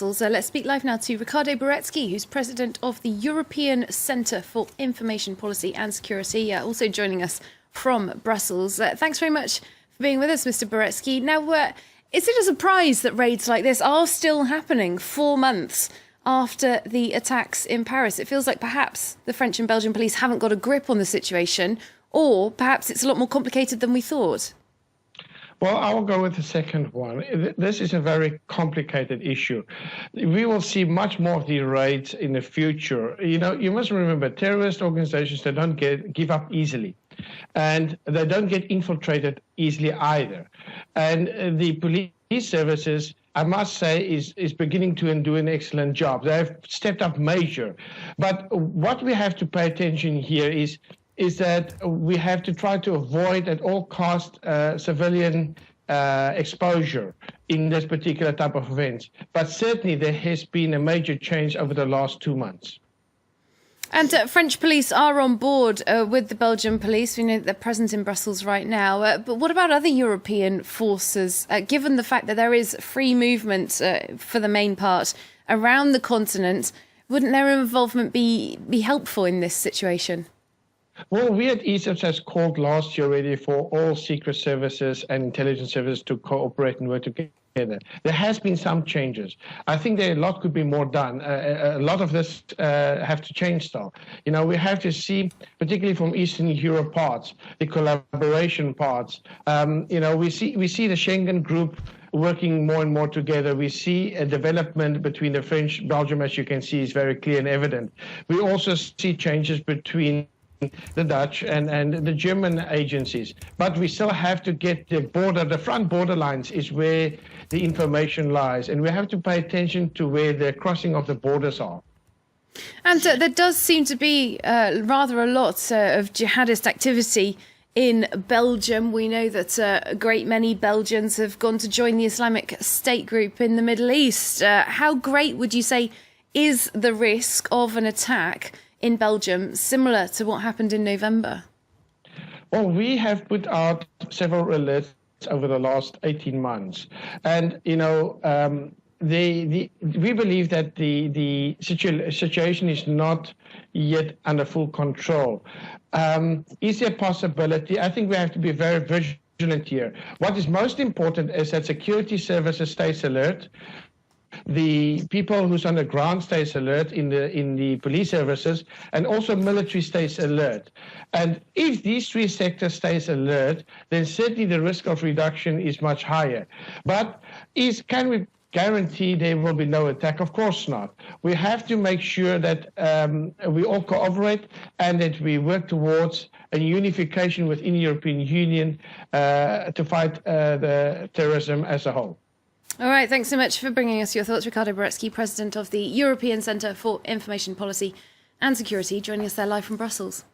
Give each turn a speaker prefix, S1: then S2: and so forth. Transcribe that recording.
S1: Brussels. Let's speak live now to Ricardo Baretzky, who's president of the European Centre for Information Policy and Security, also joining us from Brussels. Thanks very much for being with us, Mr. Baretzky. Now, is it a surprise that raids like this are still happening 4 months after the attacks in Paris? It feels like perhaps the French and Belgian police haven't got a grip on the situation, or perhaps it's a lot more complicated than we thought.
S2: Well, I'll go with the second one. This is a very complicated issue. We will see much more of the raids in the future. You know, you must remember, terrorist organizations, they don't give up easily. And they don't get infiltrated easily either. And the police services, I must say, is beginning to do an excellent job. They have stepped up major. But what we have to pay attention here is that we have to try to avoid at all costs civilian exposure in this particular type of events. But certainly there has been a major change over the last 2 months.
S1: And French police are on board with the Belgian police. We know that they're present in Brussels right now. But what about other European forces? Given the fact that there is free movement for the main part around the continent, wouldn't their involvement be helpful in this situation?
S2: Well, we at ECIPS has called last year already for all secret services and intelligence services to cooperate and work together. There has been some changes. I think a lot could be more done. A lot of this have to change still. You know, we have to see, particularly from Eastern Europe parts, the collaboration parts. You know, we see the Schengen group working more and more together. We see a development between the French, Belgium, as you can see, is very clear and evident. We also see changes between the Dutch and the German agencies. But we still have to get the front border lines is where the information lies. And we have to pay attention to where the crossing of the borders are.
S1: And there does seem to be rather a lot of jihadist activity in Belgium. We know that a great many Belgians have gone to join the Islamic State group in the Middle East. How great would you say is the risk of an attack in Belgium, similar to what happened in November?
S2: Well, we have put out several alerts over the last 18 months. And, you know, we believe that the situation is not yet under full control. Is there a possibility? I think we have to be very vigilant here. What is most important is that security services stays alert. The people who's on the ground stays alert in the police services, and also military stays alert. And if these three sectors stays alert, then certainly the risk of reduction is much higher. But can we guarantee there will be no attack? Of course not. We have to make sure that we all cooperate and that we work towards a unification within the European Union to fight the terrorism as a whole.
S1: All right, thanks so much for bringing us your thoughts. Ricardo Baretzky, president of the European Centre for Information Policy and Security, joining us there live from Brussels.